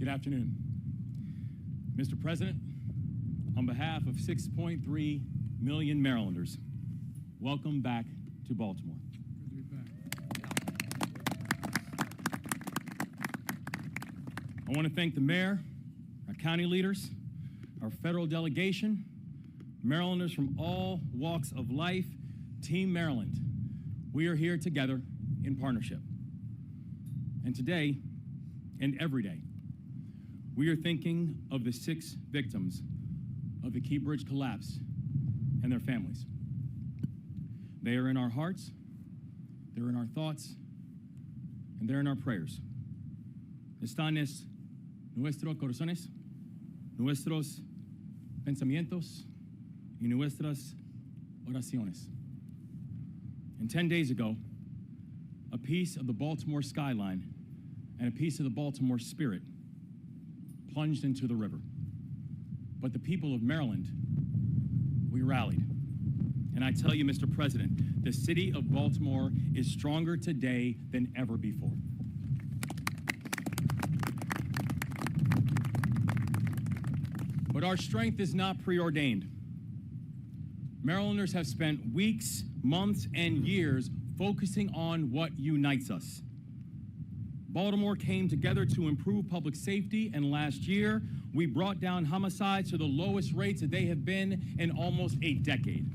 Good afternoon. Mr. President, on behalf of 6.3 million Marylanders, welcome back to Baltimore. Good to be back. I want to thank the mayor, our county leaders, our federal delegation, Marylanders from all walks of life, Team Maryland. We are here together in partnership. And today, and every day, we are thinking of the 6 victims of the Key Bridge collapse and their families. They are in our hearts, they're in our thoughts, and they're in our prayers. Están en nuestros corazones, nuestros pensamientos, y nuestras oraciones. And 10 days ago, a piece of the Baltimore skyline and a piece of the Baltimore spirit plunged into the river. But the people of Maryland, we rallied. And I tell you, Mr. President, the city of Baltimore is stronger today than ever before. But our strength is not preordained. Marylanders have spent weeks, months, and years focusing on what unites us. Baltimore came together to improve public safety, and last year, we brought down homicides to the lowest rates that they have been in almost a decade.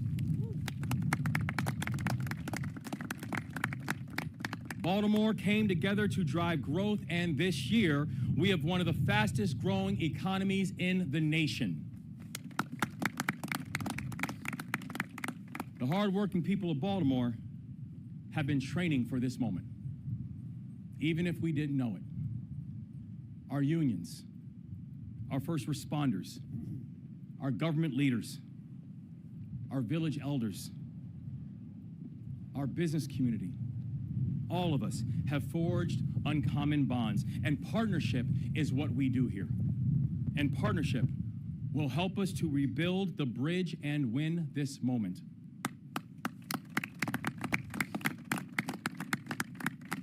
Baltimore came together to drive growth, and this year, we have one of the fastest growing economies in the nation. The hardworking people of Baltimore have been training for this moment, even if we didn't know it. Our unions, our first responders, our government leaders, our village elders, our business community, all of us have forged uncommon bonds, and partnership is what we do here. And partnership will help us to rebuild the bridge and win this moment.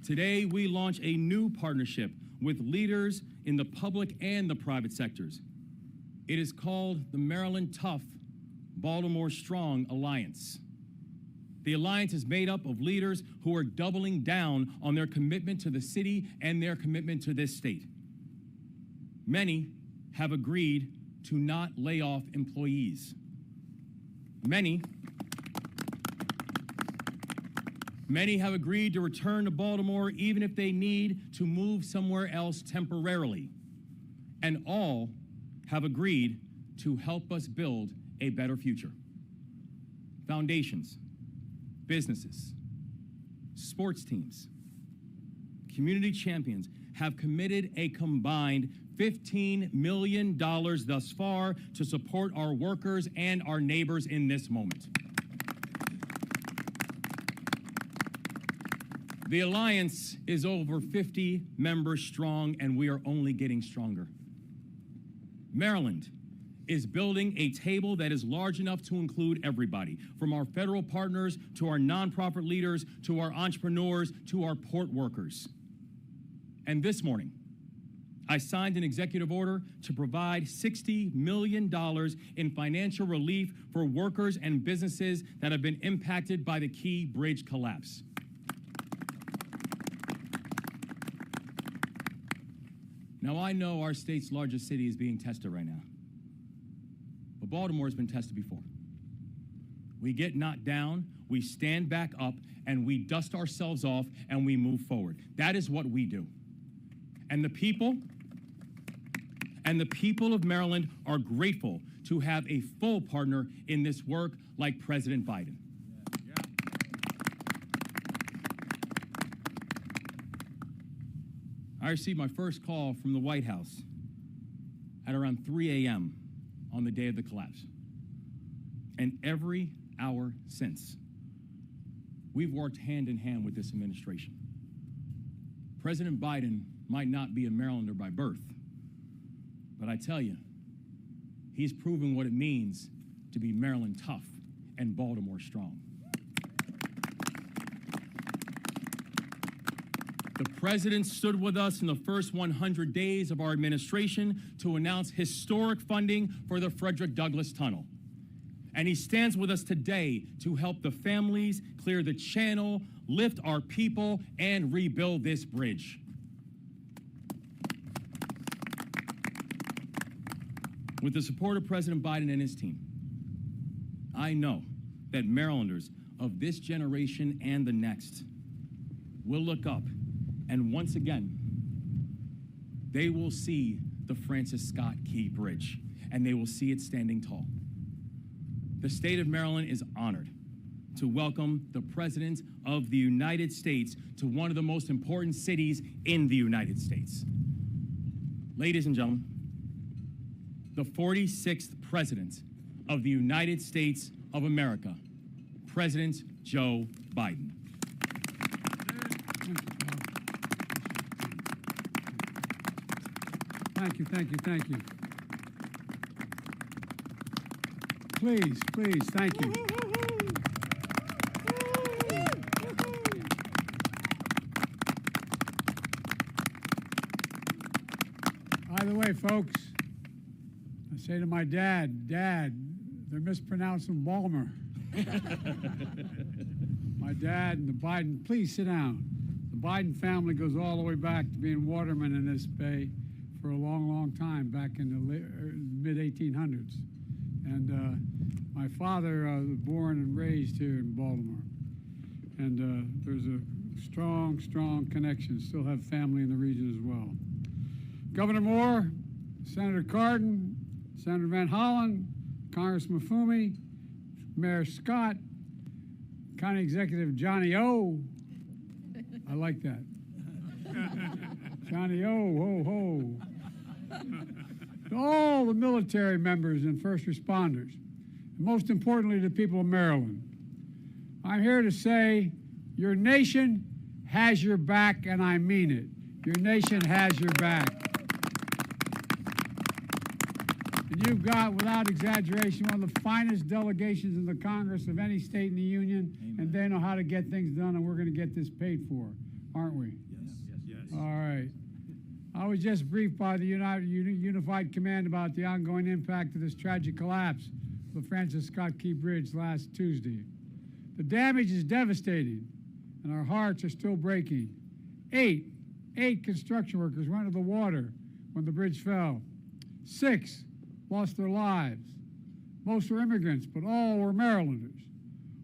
Today, we launch a new partnership with leaders in the public and the private sectors. It is called the Maryland Tough, Baltimore Strong Alliance. The alliance is made up of leaders who are doubling down on their commitment to the city and their commitment to this state. Many have agreed to not lay off employees. Many have agreed to return to Baltimore even if they need to move somewhere else temporarily. And all have agreed to help us build a better future. Foundations, businesses, sports teams, community champions have committed a combined $15 million thus far to support our workers and our neighbors in this moment. The alliance is over 50 members strong, and we are only getting stronger. Maryland is building a table that is large enough to include everybody, from our federal partners to our nonprofit leaders to our entrepreneurs to our port workers. And this morning, I signed an executive order to provide $60 million in financial relief for workers and businesses that have been impacted by the Key Bridge collapse. Now, I know our state's largest city is being tested right now, but Baltimore has been tested before. We get knocked down, we stand back up, and we dust ourselves off, and we move forward. That is what we do. And the people of Maryland are grateful to have a full partner in this work like President Biden. I received my first call from the White House at around 3 a.m. on the day of the collapse. And every hour since, we've worked hand in hand with this administration. President Biden might not be a Marylander by birth, but I tell you, he's proven what it means to be Maryland tough and Baltimore strong. The President stood with us in the first 100 days of our administration to announce historic funding for the Frederick Douglass Tunnel. And he stands with us today to help the families clear the channel, lift our people, and rebuild this bridge. With the support of President Biden and his team, I know that Marylanders of this generation and the next will look up, and once again, they will see the Francis Scott Key Bridge, and they will see it standing tall. The state of Maryland is honored to welcome the President of the United States to one of the most important cities in the United States. Ladies and gentlemen, the 46th President of the United States of America, President Joe Biden. Thank you, thank you, thank you. Please, please, thank you. By the way, folks, I say to my dad, Dad, they're mispronouncing Balmer. My dad and the Biden, please sit down. The Biden family goes all the way back to being watermen in this bay for a long, long time, back in the mid-1800s. And my father was born and raised here in Baltimore. And there's a strong, strong connection. Still have family in the region as well. Governor Moore, Senator Cardin, Senator Van Hollen, Congressman Fumey, Mayor Scott, County Executive Johnny O. I like that. Johnny O, ho, ho. To all the military members and first responders, and most importantly, the people of Maryland, I'm here to say your nation has your back, and I mean it. Your nation has your back. And you've got, without exaggeration, one of the finest delegations in the Congress of any state in the Union. Amen. And they know how to get things done, and we're going to get this paid for, aren't we? Yes. Yes. All right. I was just briefed by the Unified Command about the ongoing impact of this tragic collapse of the Francis Scott Key Bridge last Tuesday. The damage is devastating, and our hearts are still breaking. Eight construction workers went into the water when the bridge fell. 6 lost their lives. Most were immigrants, but all were Marylanders.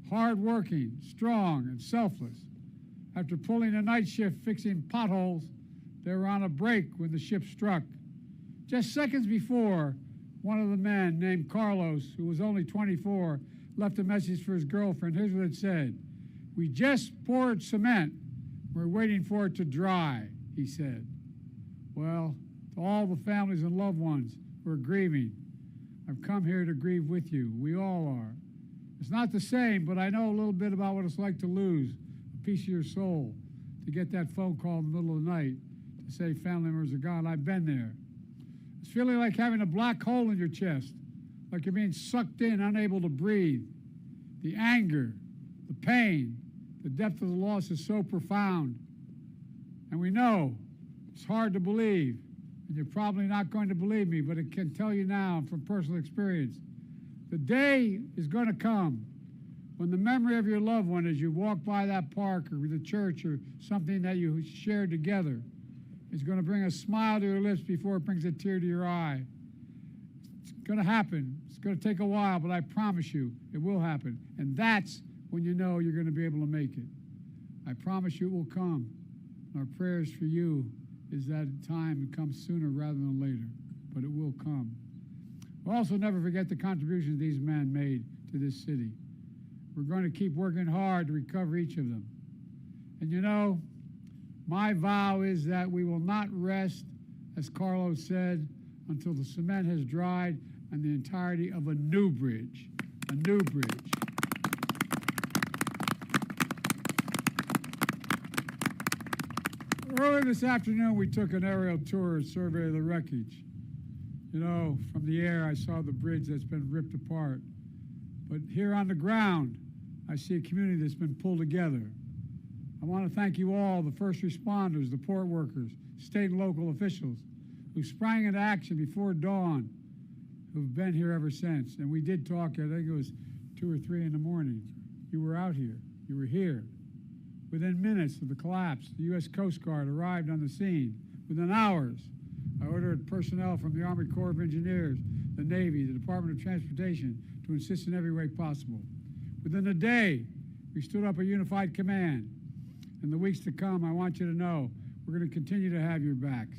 Hard-working, strong, and selfless. After pulling a night shift fixing potholes, they were on a break when the ship struck. Just seconds before, one of the men, named Carlos, who was only 24, left a message for his girlfriend. Here's what it said. "We just poured cement. We're waiting for it to dry," he said. Well, to all the families and loved ones who are grieving, I've come here to grieve with you. We all are. It's not the same, but I know a little bit about what it's like to lose a piece of your soul, to get that phone call in the middle of the night to say family members are gone. I've been there. It's feeling like having a black hole in your chest, like you're being sucked in, unable to breathe. The anger, the pain, the depth of the loss is so profound. And we know it's hard to believe, and you're probably not going to believe me, but I can tell you now from personal experience, the day is going to come when the memory of your loved one as you walk by that park or the church or something that you shared together is going to bring a smile to your lips before it brings a tear to your eye. It's going to happen. It's going to take a while, but I promise you it will happen. And that's when you know you're going to be able to make it. I promise you it will come. Our prayers for you is that time comes sooner rather than later, but it will come. We'll also never forget the contributions these men made to this city. We're going to keep working hard to recover each of them. And you know, my vow is that we will not rest, as Carlos said, until the cement has dried on the entirety of a new bridge. A new bridge. Earlier this afternoon, we took an aerial tour and survey of the wreckage. You know, from the air, I saw the bridge that's been ripped apart. But here on the ground, I see a community that's been pulled together. I want to thank you all, the first responders, the port workers, state and local officials who sprang into action before dawn, who've been here ever since. And we did talk, I think it was 2 or 3 in the morning. You were out here. You were here. Within minutes of the collapse, the U.S. Coast Guard arrived on the scene. Within hours, I ordered personnel from the Army Corps of Engineers, the Navy, the Department of Transportation to assist in every way possible. Within a day, we stood up a unified command. In the weeks to come, I want you to know we're going to continue to have your backs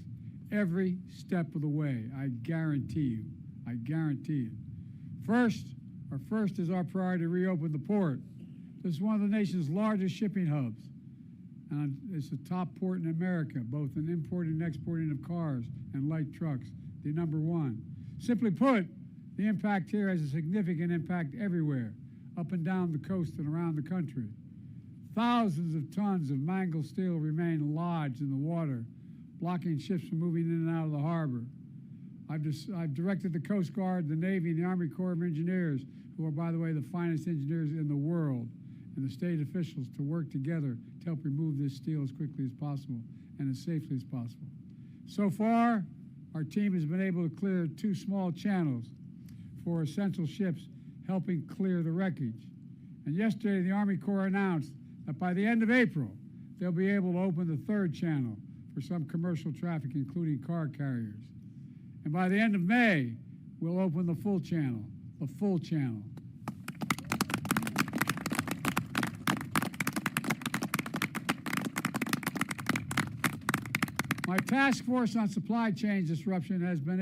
every step of the way. I guarantee you. I guarantee you. First is our priority to reopen the port. This is one of the nation's largest shipping hubs. And it's the top port in America, both in importing and exporting of cars and light trucks, the #1. Simply put, the impact here has a significant impact everywhere, up and down the coast and around the country. Thousands of tons of mangled steel remain lodged in the water, blocking ships from moving in and out of the harbor. I've directed the Coast Guard, the Navy, and the Army Corps of Engineers, who are, by the way, the finest engineers in the world, and the state officials to work together to help remove this steel as quickly as possible and as safely as possible. So far, our team has been able to clear 2 small channels for essential ships, helping clear the wreckage. And yesterday, the Army Corps announced that by the end of April, they'll be able to open the 3rd channel for some commercial traffic, including car carriers. And by the end of May, we'll open the full channel, the full channel. My task force on supply chain disruption has been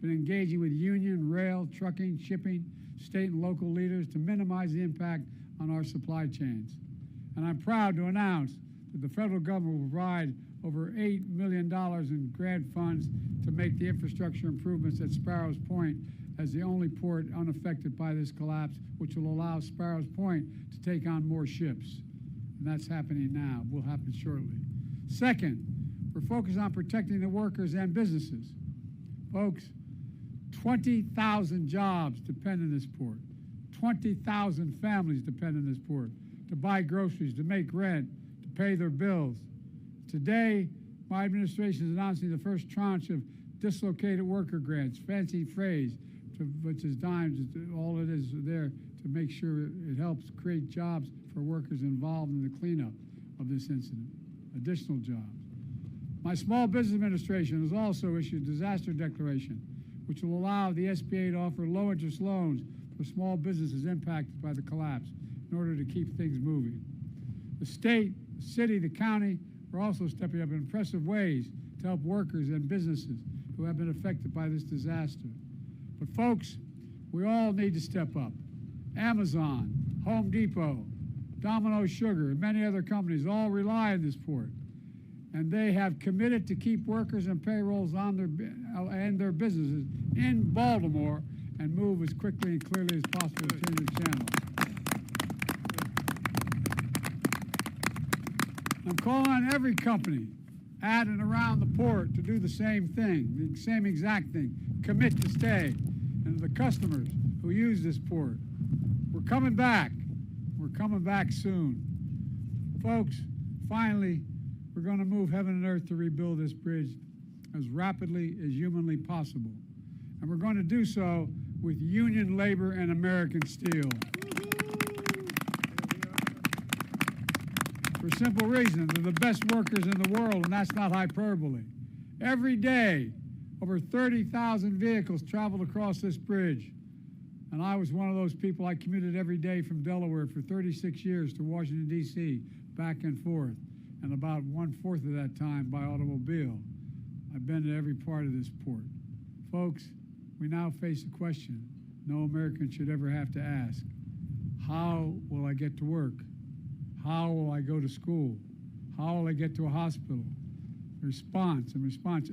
engaging with union, rail, trucking, shipping, state and local leaders to minimize the impact on our supply chains. And I'm proud to announce that the federal government will provide over $8 million in grant funds to make the infrastructure improvements at Sparrows Point as the only port unaffected by this collapse, which will allow Sparrows Point to take on more ships. And that's happening now, will happen shortly. Second, we're focused on protecting the workers and businesses. Folks, 20,000 jobs depend on this port. 20,000 families depend on this port to buy groceries, to make rent, to pay their bills. Today, my administration is announcing the first tranche of dislocated worker grants, fancy phrase, which is dimes, all it is there to make sure it helps create jobs for workers involved in the cleanup of this incident, additional jobs. My Small Business Administration has also issued a disaster declaration, which will allow the SBA to offer low-interest loans for small businesses impacted by the collapse in order to keep things moving. The state, the city, the county are also stepping up in impressive ways to help workers and businesses who have been affected by this disaster. But folks, we all need to step up. Amazon, Home Depot, Domino Sugar, and many other companies all rely on this port. And they have committed to keep workers and payrolls on their businesses in Baltimore and move as quickly and clearly as possible to change the channel. I'm calling on every company at and around the port to do the same thing, the same exact thing, commit to stay. And the customers who use this port, we're coming back. We're coming back soon. Folks, finally, we're going to move heaven and earth to rebuild this bridge as rapidly as humanly possible. And we're going to do so with union labor and American steel. For a simple reason, they're the best workers in the world, and that's not hyperbole. Every day, over 30,000 vehicles traveled across this bridge. And I was one of those people. I commuted every day from Delaware for 36 years to Washington, D.C., back and forth, and about 1/4 of that time by automobile. I've been to every part of this port. Folks, we now face a question no American should ever have to ask. How will I get to work? How will I go to school? How will I get to a hospital? Response,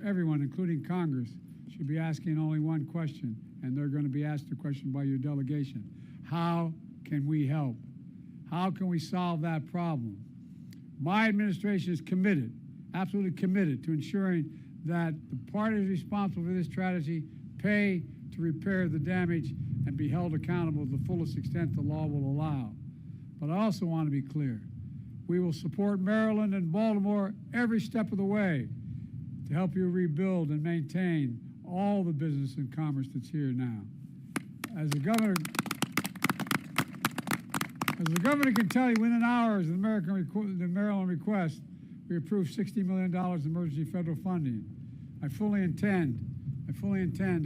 everyone, including Congress, should be asking only one question, and they're going to be asked the question by your delegation. How can we help? How can we solve that problem? My administration is committed, absolutely committed, to ensuring that the parties responsible for this tragedy pay to repair the damage and be held accountable to the fullest extent the law will allow. But I also want to be clear. We will support Maryland and Baltimore every step of the way to help you rebuild and maintain all the business and commerce that's here now. As the governor can tell you, within hours of the Maryland request, we approved $60 million in emergency federal funding. I fully intend,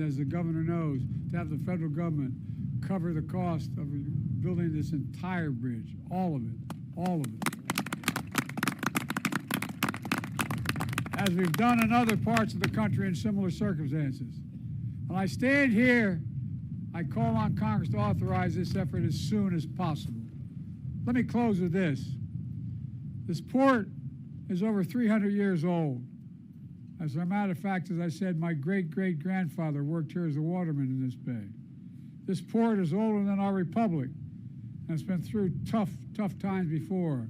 as the governor knows, to have the federal government cover the cost of building this entire bridge, all of it. As we've done in other parts of the country in similar circumstances. When I stand here, I call on Congress to authorize this effort as soon as possible. Let me close with this. This port is over 300 years old. As a matter of fact, as I said, my great-great-grandfather worked here as a waterman in this bay. This port is older than our republic, and it's been through tough times before.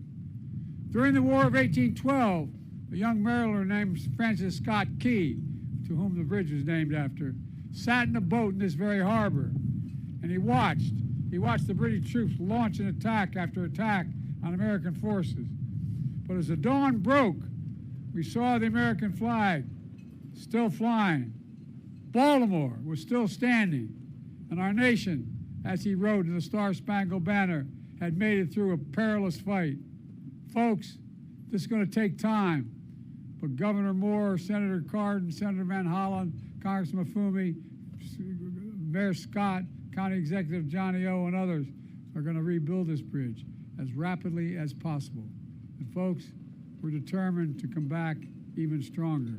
During the War of 1812, a young mariner named Francis Scott Key, to whom the bridge was named after, sat in a boat in this very harbor, and he watched the British troops launch an attack after attack on American forces. But as the dawn broke, we saw the American flag still flying. Baltimore was still standing, and our nation, as he wrote in the Star-Spangled Banner, had made it through a perilous fight. Folks, this is going to take time, but Governor Moore, Senator Cardin, Senator Van Hollen, Congressman Mafumi, Mayor Scott, County Executive Johnny O, and others are going to rebuild this bridge as rapidly as possible. And folks, we're determined to come back even stronger.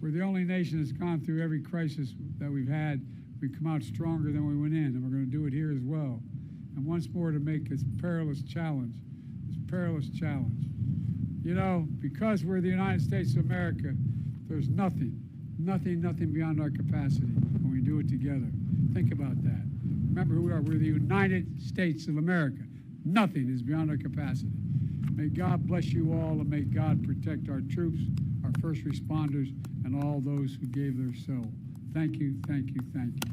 We're the only nation that's gone through every crisis that we've had. We come out stronger than we went in, and we're going to do it here as well. And once more, to make this perilous challenge. You know, because we're the United States of America, there's nothing beyond our capacity when we do it together. Think about that. Remember who we are. We're the United States of America. Nothing is beyond our capacity. May God bless you all, and may God protect our troops, our first responders, and all those who gave their soul. Thank you, thank you, thank you.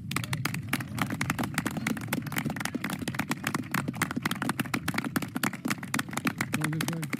Go this way.